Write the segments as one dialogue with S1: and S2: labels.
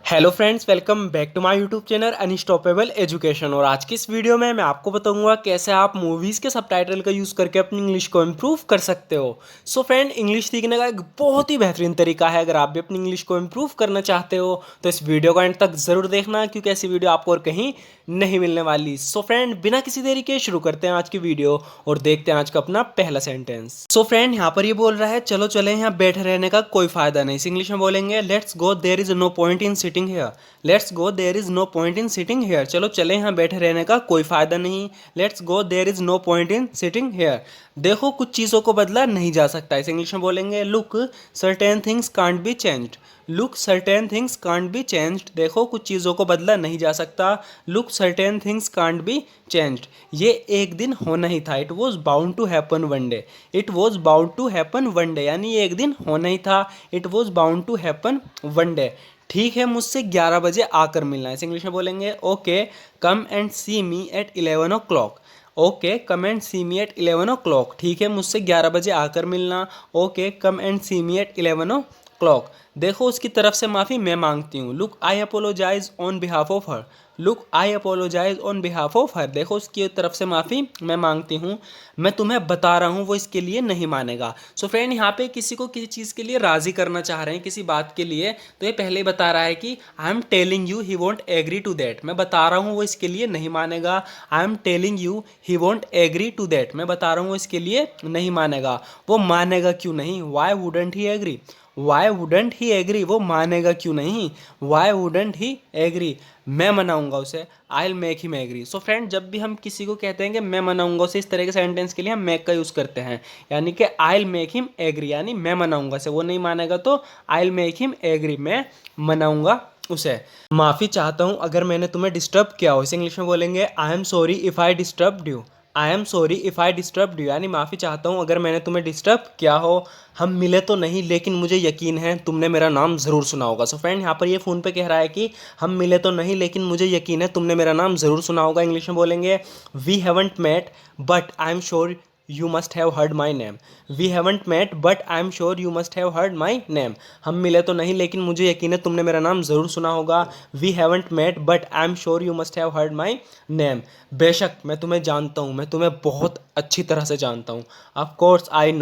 S1: Hello friends, welcome back to my YouTube channel Unstoppable Education. और आज की इस वीडियो में मैं आपको बताऊंगा कैसे आप मूवीज़ के सबटाइटल का यूज़ करके अपनी इंग्लिश को इम्प्रूव कर सकते हो। सो फ्रेंड, इंग्लिश सीखने का एक बहुत ही बेहतरीन तरीका है। अगर आप भी अपनी इंग्लिश को इम्प्रूव करना चाहते हो तो इस वीडियो को एंड तक ज़रूर देखना, क्योंकि ऐसी वीडियो आपको और कहीं नहीं मिलने वाली। सो फ्रेंड, बिना किसी देरी के शुरू करते हैं आज की वीडियो और देखते हैं आज का अपना पहला सेंटेंस। सो फ्रेंड, यहाँ पर ये बोल रहा है चलो चले, यहाँ बैठे रहने का कोई फायदा नहीं। इस इंग्लिश में बोलेंगे let's go there is no point in sitting here. Let's go there is no point in sitting here. चलो चले, यहाँ बैठे रहने का कोई फायदा नहीं। Let's go there is no point in sitting here. देखो, कुछ चीज़ों को बदला नहीं जा सकता। इस इंग्लिश में बोलेंगे look certain things can't be changed. Look certain things can't be changed. देखो, कुछ चीज़ों को बदला नहीं जा सकता। Look certain things can't be changed. ये एक दिन होना ही था। It was bound to happen one day. It was bound to happen one day, यानी ये एक दिन होना ही था। It was bound to happen one day. ठीक है, मुझसे 11 बजे आकर मिलना है। इस इंग्लिश में बोलेंगे okay come and see me at 11 o'clock। Okay come and see me at 11 o'clock। ठीक है, मुझसे 11 बजे आकर मिलना। Okay come and see me at 11 o'clock। देखो, उसकी तरफ से माफ़ी मैं मांगती हूँ। Look I apologise on behalf of her. Look I apologise on behalf of her. देखो, उसकी तरफ से माफ़ी मैं मांगती हूँ। मैं तुम्हें बता रहा हूँ, वो इसके लिए नहीं मानेगा। सो फ्रेंड, यहाँ पे किसी को किसी चीज़ के लिए राज़ी करना चाह रहे हैं, किसी बात के लिए, तो ये पहले ही बता रहा है कि I am telling you he won't agree to that. मैं बता रहा हूँ, वो इसके लिए नहीं मानेगा। I am telling you he won't agree to that. मैं बता रहा हूँ, वो इसके लिए नहीं मानेगा। वो मानेगा क्यों नहीं? Why wouldn't he agree. Why wouldn't he agree. वो मानेगा क्यों नहीं? Why wouldn't he agree. मैं मनाऊंगा उसे। I will make him agree. So friend, जब भी हम किसी को कहते हैं कि मैं मनाऊंगा उसे, इस तरह के सेंटेंस के लिए हम मेक का यूज़ करते हैं। यानी कि I will make him agree, यानी मैं मनाऊंगा उसे। वो नहीं मानेगा तो I will make him agree, मैं मनाऊंगा उसे। माफ़ी चाहता हूँ अगर मैंने तुम्हें डिस्टर्ब किया हो। इसे इंग्लिश में बोलेंगे I am sorry if I disturb you. I am sorry if I disturb you, यानी माफ़ी चाहता हूँ अगर मैंने तुम्हें डिस्टर्ब किया हो। हम मिले तो नहीं, लेकिन मुझे यकीन है तुमने मेरा नाम ज़रूर सुना होगा। सो फ्रेंड, यहाँ पर ये फ़ोन पे कह रहा है कि हम मिले तो नहीं, लेकिन मुझे यकीन है तुमने मेरा नाम ज़रूर सुना होगा। इंग्लिश में बोलेंगे we haven't met but I am sure you must have heard my name. We haven't met but I am sure you must have heard my name. हम मिले तो नहीं, लेकिन मुझे यकीन है तुमने मेरा नाम ज़रूर सुना होगा। We haven't met but I am sure you must have heard my name. बेशक मैं तुम्हें जानता हूँ, मैं तुम्हें बहुत अच्छी तरह से जानता हूँ। Of course I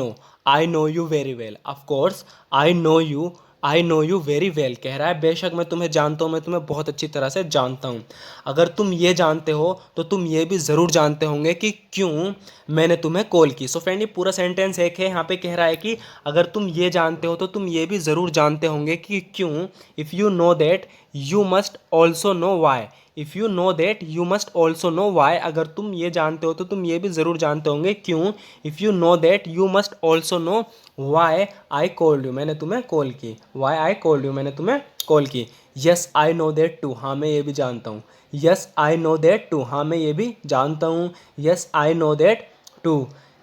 S1: know you very well. Of course I know you very well. कह रहा है बेशक मैं तुम्हें जानता हूँ, मैं तुम्हें बहुत अच्छी तरह से जानता हूँ। अगर तुम ये जानते हो तो तुम ये भी ज़रूर जानते होंगे कि क्यों मैंने तुम्हें कॉल की। सो फ्रेंड, ये पूरा सेंटेंस एक है। यहाँ पे कह रहा है कि अगर तुम ये जानते हो तो तुम ये भी ज़रूर जानते होंगे कि क्यों। If you know that you must also know why. If you know that you must also know why. अगर तुम ये जानते हो तो तुम ये भी ज़रूर जानते होंगे क्यों। If you know that you must also know why I called you. मैंने तुम्हें कॉल की। वाई आई कॉल्ड यू, मैंने तुम्हें कॉल की। Yes I know that too. हाँ, मैं ये भी जानता हूँ। Yes I know that too. हाँ, मैं ये भी जानता हूँ। Yes I know that too.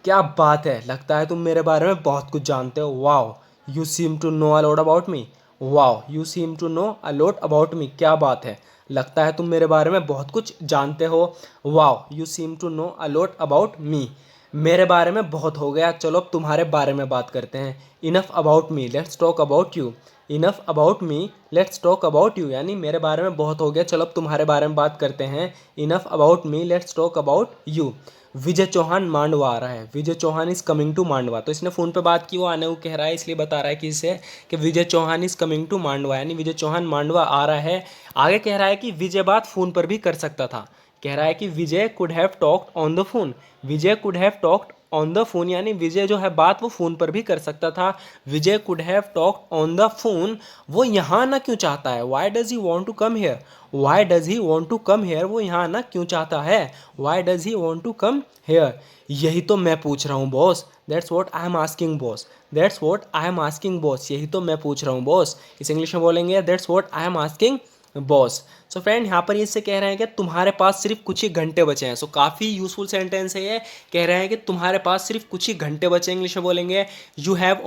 S1: क्या बात है, लगता है तुम मेरे बारे में बहुत कुछ जानते हो। Wow you seem to know a lot about me. Wow you seem to know a lot about me. क्या बात है, लगता है तुम मेरे बारे में बहुत कुछ जानते हो। Wow you seem to know a lot about me. मेरे बारे में बहुत हो गया, चलो अब तुम्हारे बारे में बात करते हैं। Enough about me, let's talk about you. Enough about me, let's talk about you, यानी मेरे बारे में बहुत हो गया, चलो अब तुम्हारे बारे में बात करते हैं। Enough about me, let's talk about you. Vijay Chauhan Mandwa आ रहा है। Vijay Chauhan is coming to Mandwa. तो इसने फ़ोन पे बात की, वो आने को कह रहा है, इसलिए बता रहा है कि इसे कि Vijay Chauhan is coming to Mandwa, यानी विजय चौहान मांडवा आ रहा है। आगे कह रहा है कि विजय बात फ़ोन पर भी कर सकता था। कह रहा है कि Vijay could have talked on the phone. Vijay could have talked on the phone, यानी विजय जो है बात वो फ़ोन पर भी कर सकता था। Vijay could have talked on the phone. वो यहाँ ना क्यों चाहता है? Why does he want to come here. Why does he want to come here. वो यहाँ ना क्यों चाहता है? Why does he want to come here. यही तो मैं पूछ रहा हूँ boss. That's what I am asking boss. That's what I am asking boss. यही तो मैं पूछ रहा हूँ बॉस। इस इंग्लिश में बोलेंगे that's what I am asking boss. So friend, यहाँ पर इससे कह रहे हैं कि तुम्हारे पास सिर्फ कुछ ही घंटे बचे हैं। सो काफ़ी यूजफुल सेंटेंस है ये। कह रहे हैं कि तुम्हारे पास सिर्फ कुछ ही घंटे बचे हैं। इंग्लिश में बोलेंगे you have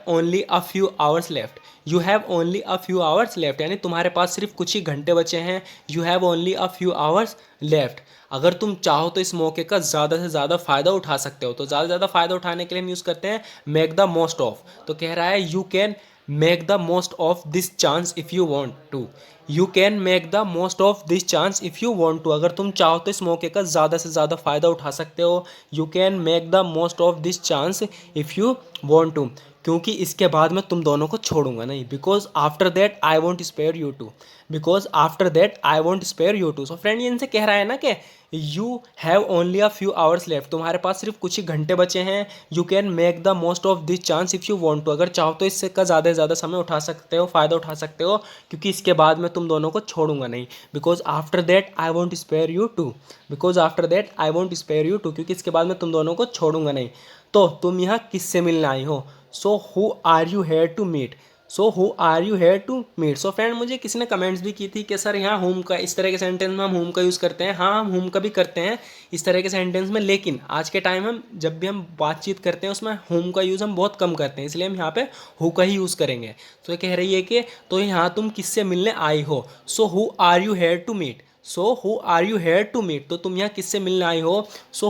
S1: only a few hours left. You have only a few hours left, यानी तुम्हारे पास सिर्फ कुछ ही घंटे बचे हैं। You have only a few hours left. अगर तुम चाहो तो इस मौके का ज़्यादा से ज़्यादा फ़ायदा उठा सकते हो। तो ज़्यादा से ज़्यादा फ़ायदा उठाने के लिए हम यूज़ करते हैं मेक द मोस्ट ऑफ। तो कह रहा है you can make the most of this chance if you want to. You can make the most of this chance if you want to. अगर तुम चाहो तो इस मौके का ज़्यादा से ज़्यादा फ़ायदा उठा सकते हो। You can make the most of this chance if you want to. क्योंकि इसके बाद मैं तुम दोनों को छोड़ूंगा नहीं। Because after that I won't spare you too. Because after that I won't spare you too. So friend ये इनसे कह रहा है ना कि you have only a few hours left. तुम्हारे पास सिर्फ कुछ ही घंटे बचे हैं। You can make the most of this chance if you want to. अगर चाहो तो इससे का ज़्यादा से ज़्यादा समय उठा सकते हो, फ़ायदा उठा सकते हो। क्योंकि इसके बाद मैं तुम दोनों को छोड़ूंगा नहीं। Because after that I won't spare you too. Because after that I won't spare you too. क्योंकि इसके बाद मैं तुम दोनों को छोड़ूंगा नहीं। तो तुम यहाँ किससे मिलने आई हो? So who are you here to meet? So who are you here to meet? So friend मुझे किसी ने कमेंट्स भी की थी कि सर यहाँ होम का, इस तरह के सेंटेंस में हम होम का यूज़ करते हैं। हाँ, हम होम का भी करते हैं इस तरह के सेंटेंस में, लेकिन आज के टाइम हम जब भी हम बातचीत करते हैं उसमें होम का यूज़ हम बहुत कम करते हैं, इसलिए हम यहाँ पे हु का ही यूज़ करेंगे। तो ये कह रही है कि तो यहाँ तुम किससे मिलने आई हो? So who are you here to meet? So who are you here to meet? तो तुम यहाँ किससे मिलने आई हो? So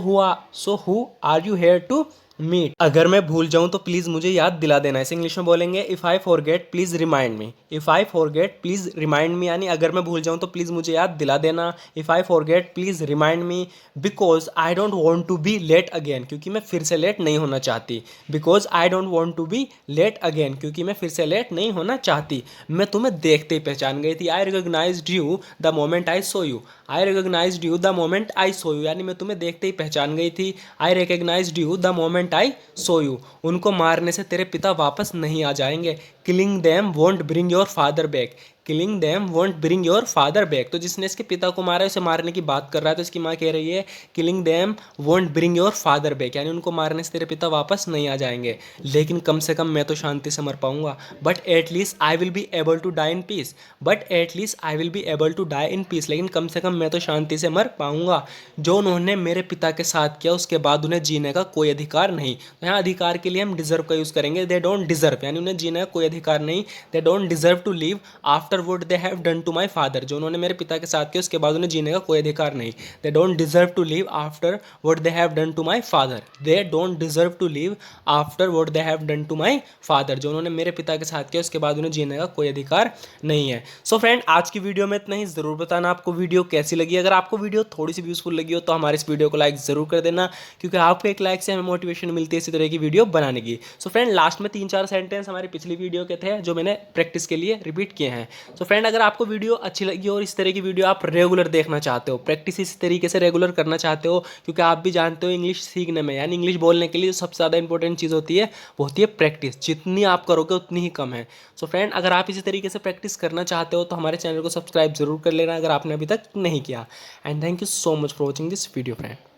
S1: who are you here to meet. अगर मैं भूल जाऊं तो प्लीज़ मुझे याद दिला देना। इसे इंग्लिश में बोलेंगे if I forget please remind me. If I forget please remind मी, यानी अगर मैं भूल जाऊं तो प्लीज़ मुझे याद दिला देना। If I forget please remind me. Because I don't want to be late again. क्योंकि मैं फिर से लेट नहीं होना चाहती। Because I don't want to be late again. क्योंकि मैं फिर से लेट नहीं होना चाहती। मैं तुम्हें देखते ही पहचान गई थी। I recognised you the moment I saw you. I recognised you the moment I saw you, यानी मैं तुम्हें देखते ही पहचान गई थी। I recognised you the moment I saw you. उनको मारने से तेरे पिता वापस नहीं आ जाएंगे। Killing them won't bring your father back. Killing them won't bring your father back. तो जिसने इसके पिता को मारा है उसे मारने की बात कर रहा है। तो इसकी माँ कह रही है killing them won't bring your father back, यानी उनको मारने से तेरे पिता वापस नहीं आ जाएंगे। लेकिन कम से कम मैं तो शांति से मर पाऊंगा। But at least I will be able to die in peace. But at least I will be able to die in peace. लेकिन कम से कम मैं तो शांति से मर पाऊंगा। जो उन्होंने मेरे पिता के साथ किया उसके बाद उन्हें जीने का कोई अधिकार नहीं। तो यहाँ अधिकार के लिए हम डिजर्व का यूज़ करेंगे। दे डोंट डिजर्व, यानी उन्हें जीने का कोई अधिकार नहीं। They don't deserve to live after would they have done to my father. जो उन्होंने मेरे पिता के साथ किया उसके बाद उन्हें जीने का कोई अधिकार नहीं। They don't deserve to live after would they have done to my father. They don't deserve to live after would they have done to my father. जो उन्होंने मेरे पिता के साथ किया उसके बाद उन्हें जीने का कोई अधिकार नहीं है। सो फ्रेंड आज की वीडियो में इतना ही। ज़रूर बताना आपको वीडियो कैसी लगी। अगर आपको वीडियो थोड़ी सी यूजफुल लगी हो तो हमारे इस वीडियो को लाइक ज़रूर कर देना, क्योंकि आपके एक लाइक से हमें मोटिवेशन मिलती है इसी तरह की वीडियो बनाने की। सो फ्रेंड लास्ट में 3-4 सेंटेंस हमारी पिछली वीडियो के थे जो मैंने प्रैक्टिस के लिए रिपीट किए हैं। सो फ्रेंड अगर आपको वीडियो अच्छी लगी और इस तरह की वीडियो आप रेगुलर देखना चाहते हो, प्रैक्टिस इस तरीके से रेगुलर करना चाहते हो, क्योंकि आप भी जानते हो इंग्लिश सीखने में यानी इंग्लिश बोलने के लिए सबसे ज़्यादा इंपॉर्टेंट चीज़ होती है वो होती है प्रैक्टिस। जितनी आप करोगे उतनी ही कम है। सो फ्रेंड अगर आप इसी तरीके से प्रैक्टिस करना चाहते हो तो हमारे चैनल को सब्सक्राइब जरूर कर लेना अगर आपने अभी तक नहीं किया। And thank you so much for watching this video friend.